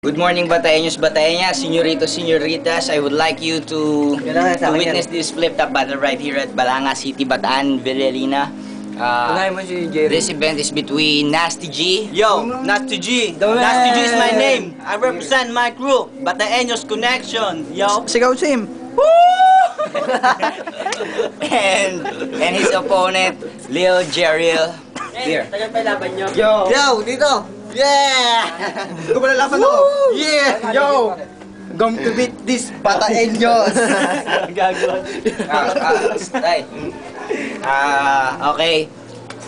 Good morning, Bataeños, Bataeñas, Señoritos, Señoritas. I would like you to witness this flip-top battle right here at Balanga City, Bataan, Villarina. This event is between Nasty G. Yo, Nasty G. Nasty G is my name. I represent my crew, Bataeños Connection. Yo. Sigaw Sim. and his opponent, Lil Jeriel. Here. Tagal pa laban nyo. Yo, dito. Yeah! Gumalalaban ako. Yeah! Yo! Going to beat this Bataeños. Gagawin. Okay.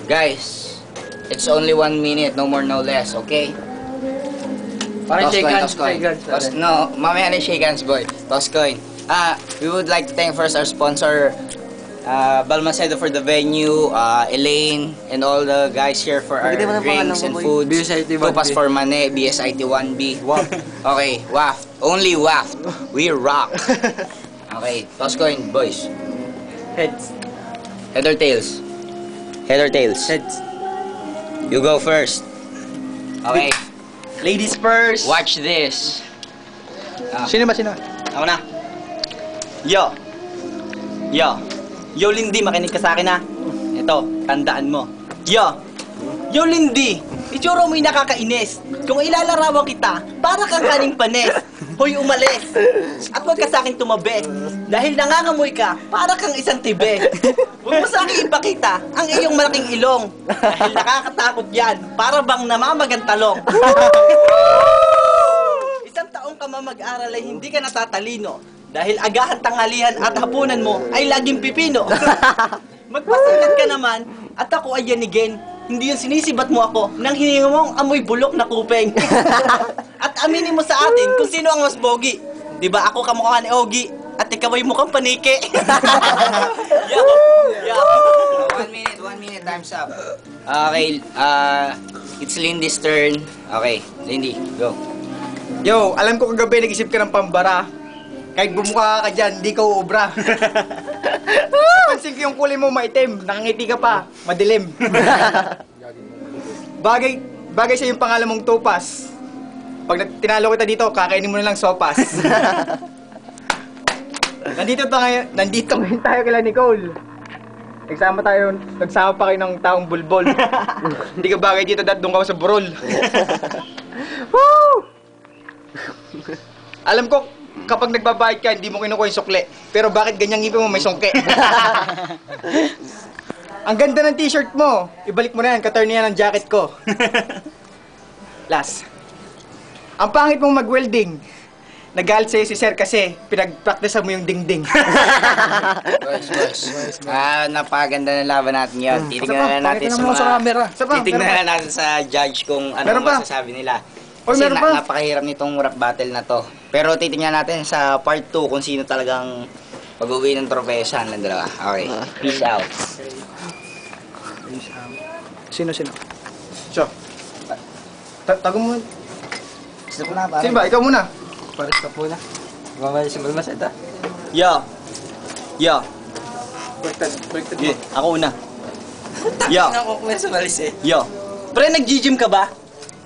Guys, it's only 1 minute, no more, no less, okay? Parang Toss shake coin, hands, toss coin. shake hands. No, mamaya na shake hands, boy. Toss coin. We would like to thank first our sponsor, Balmacedo for the venue, Elaine, and all the guys here for our drinks and foods. Tupas for Mane, BSIT 1B. Okay, waft. Only waft. We rock. Okay, toss coin, boys. Heads. Head or tails? Head or tails? Heads. You go first. Okay, Ladies first. watch this. Sino ba? Sino? Ako na. Yo. Yo. Yo, Lindy, makinig ka sa akin ha. Ito, tandaan mo. Yo. Yo, Lindy. Itsura mo'y nakakainis. Kung ilalarawan kita, para kang kaning panes. Hoy, umalis. At huwag ka sa akin tumabi. Dahil nangangamoy ka, para kang isang tibe. Huwag mo sa akin ipakita ang iyong malaking ilong. Dahil nakakatakot yan, para bang namamagantalong. Isang taong ka mag-aral ay hindi ka natatalino. Dahil agahan, tanghalian at hapunan mo ay laging pipino. Magpasingkat ka naman at ako ay yanigin. Hindi yung sinisibat mo ako nang hininga mo ang amoy bulok na kupeng. At aminin mo sa atin kung sino ang mas pogi. Di ba ako kamukha ni Ogie at ikaw ay mukhang panike. Yo. 1 minute, time's up. Okay, it's Lindy's turn. Okay, Lindy, go. Yo, alam ko kagabi nag-isip ka ng pambara. Kahit bumuka ka dyan, di ka uubra. Pansin ko yung kulay mo maitim, nakangiti ka pa, madilim. Bagay sa yung pangalan mong Tupas. Pag tinalo kita dito, kakainin mo na lang sopas. Nandito ngayon tayo kila Nicole. Nagsama pa kayo ng taong bulbol. Hindi ka bagay dito dahil doon ka sa burol. Woo! Alam ko, kapag nagbabayad ka, hindi mo kinukuha yung sukle. Pero bakit ganyang ngipin mo may sungke? Ang ganda ng t-shirt mo. Ibalik mo na yan, ka-turn yan ang jacket ko. Last. Ang pangit mong mag-welding. Nagalit sa'yo si Sir kasi pinag-practice mo yung dingding. Boys. Napakaganda ng laban natin yun. Titignan na natin sa judge kung ano masasabi nila. Kasi napakahirap nitong rap battle na to. Pero titingnan natin sa part 2 kung sino talagang pag-uwi ng tropeyo sa ng dalawa. Okay, peace out. Sino? Siya. Tago mo. Gusto ko na ba? Sino ba? Ikaw muna. Paris ka po na. Gumamaya si Balmaceda. Yo. Baliktad mo. Yeah, ako una. Yo. Yo. Pre, nag-gym ka ba?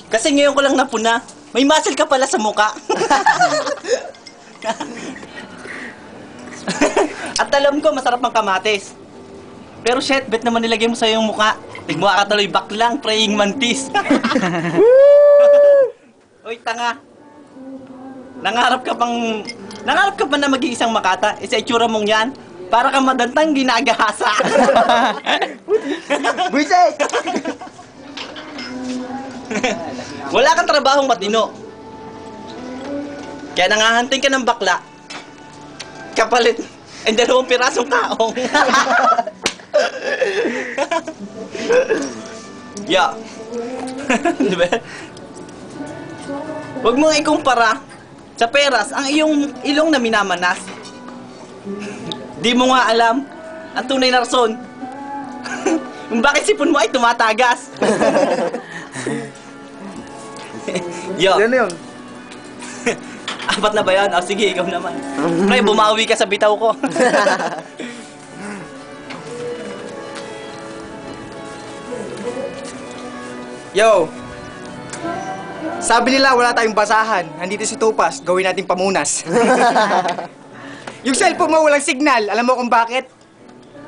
Kasi ngayon ko lang napuna. May muscle ka pala sa muka. At alam ko, masarap ang kamatis. Pero shit, bet naman nilagay mo sa iyong muka. Tigmukha ka tuloy baklang praying mantis. Uy, tanga. Nangarap ka pa na maging isang makata. Isa itsura mong yan. Para kang madantang ginagahasa. Buisit! Wala kang trabahong matino. Kaya nangahanting ka ng bakla. Kapalit ang 2 pirasong kaong. Yeah. Diba? Huwag mong ikumpara sa peras ang iyong ilong na minamanas. Di mo nga alam ang tunay na rason kung bakit sipon mo ay tumatagas. Yo. Yan yun. 4 na ba yan? Sige, ikaw naman. Pre, bumawi ka sa bitaw ko. Yo. Sabi nila wala tayong basahan. Nandito si Tupas, gawin natin pamunas. Yung cellphone mo walang signal. Alam mo kung bakit?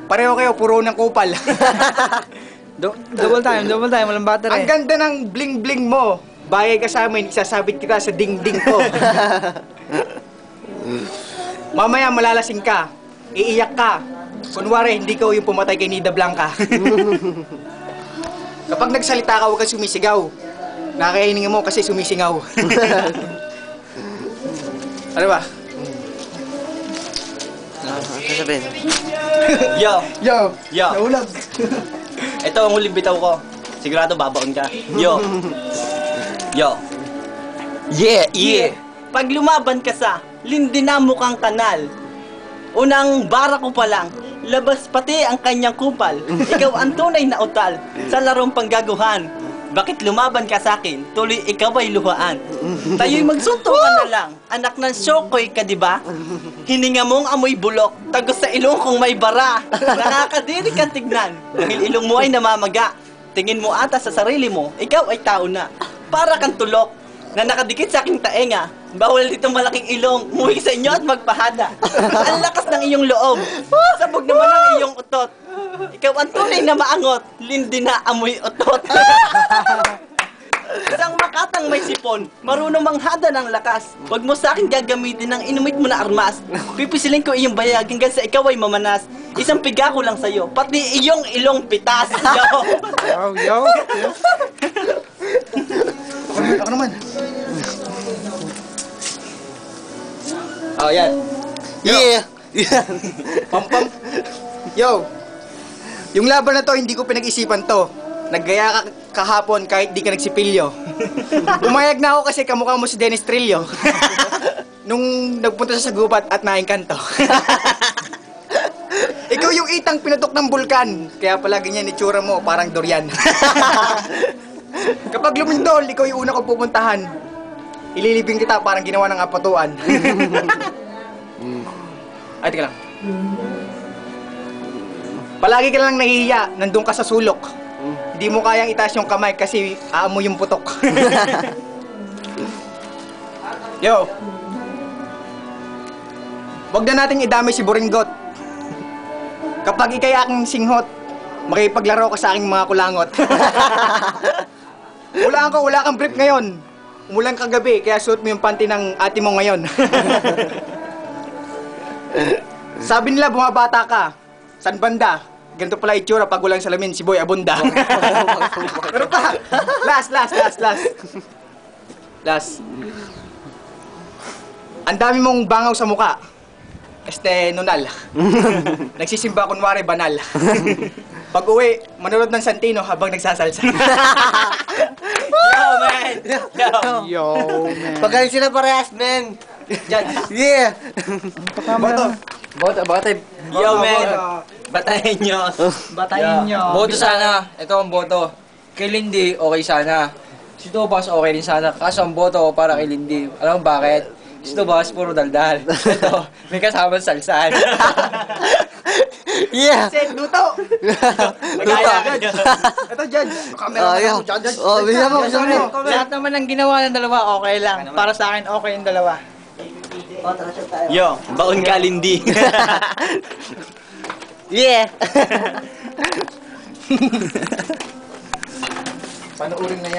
Pareho kayo, puro ng kupal. Double time, walang battery. Ang ganda ng bling-bling mo. Bagay ka sa amin, isasabit kita sa dingding ko. Mamaya malalasing ka. Iiyak ka. Kunwari, hindi ko yung pumatay kay Nida Blanca. Kapag nagsalita ka, huwag kang sumisigaw. Nakakahininga mo kasi sumisingaw. Ano ba? Yo! Yo! Yo! Naulog! Ito ang huling bitaw ko. Sigurado babaon ka. Yo! Yo! Yeah! Pag lumaban ka sa Lindinamo kang kanal, unang bara ko pa lang, labas pati ang kanyang kupal. Ikaw ang tunay na utal sa larong panggaguhan. Bakit lumaban ka sa akin? Tuloy ikaw ay luhaan. Tayo'y magsunto ka na lang. Anak ng Shokoy ka, diba? Hininga mong amoy bulok. Tagos sa ilong kung may bara. Nakakadiri ka tignan. Dahil ilong mo ay namamaga. Tingin mo ata sa sarili mo, ikaw ay tao na. Para kang tulok na nakadikit sa aking taenga. Bawal dito malaking ilong. Muwi sa inyo at magpahada. Ang lakas ng iyong loob. Sabog naman ang iyong utot. Ikaw ang tunay na maangot. Lindi na amoy utot. Isang makatang may sipon, marunong manghada ng lakas. Huwag mo sa akin gagamitin ng inumit mo na armas. Pipisilin ko iyong bayag hanggang sa ikaw ay mamanas. Isang piga ko lang sa'yo, pati iyong ilong pitas. Yo! Ako naman. Oh, yan. Yeah! Pam-pam. Yo! Yung laban na to, hindi ko pinag-isipan to. Naggaya ka kahapon kahit di ka nagsipilyo. Pumayag na ako kasi kamukha mo si Dennis Trillo. Nung nagpunta siya sa gubat at naingkanto. Ikaw yung itang pinatok ng bulkan. Kaya pala ganyan itsura mo, parang durian. Kapag lumindol, ikaw yung una kong pupuntahan. Ililibing kita parang ginawa ng apatuan. Ay, tika lang. Palagi ka lang nahihiya, nandun ka sa sulok. Hindi mo kayang itaas yung kamay kasi aamoy yung putok. Yo! Wag na nating idamay si Boringot. Kapag ikay aking singhot, makipaglaro ka sa aking mga kulangot. Wala kang brief ngayon. Umulan kagabi, kaya suot mo yung panty ng ate mo ngayon. Sabi nila bumabata ka. San banda? Ganito pala itsura pag walang salamin si Boy Abunda. Pero pa! Last. Ang dami mong bangaw sa muka. Nunal. Nagsisimba kunwari banal. Pag uwi, manonood ng Santino habang nagsasalsa. Yo, man! Yo, man. Pagaling sila parehas, men. Yeah. Boto. Yo, man! Batayin nyo. Batayin nyo. Boto sana. Ito ang boto. Kay Lindy, okay sana. Si Tobas, okay din sana. Kaso ang boto ko para kay Lindy. Alam mo bakit? Si Tobas, puro daldal. Ito, may kasama salsaan. Yeah. Set, luto. Magaya ka dyan. Ito, Judge. Camera yeah. Judge. Oh, bigyan mo. Lahat naman ng ginawa ng dalawa, okay lang. Para sa akin, okay yung dalawa. Yo, baon ka, Lindy. Yeah. Panoorin na yan.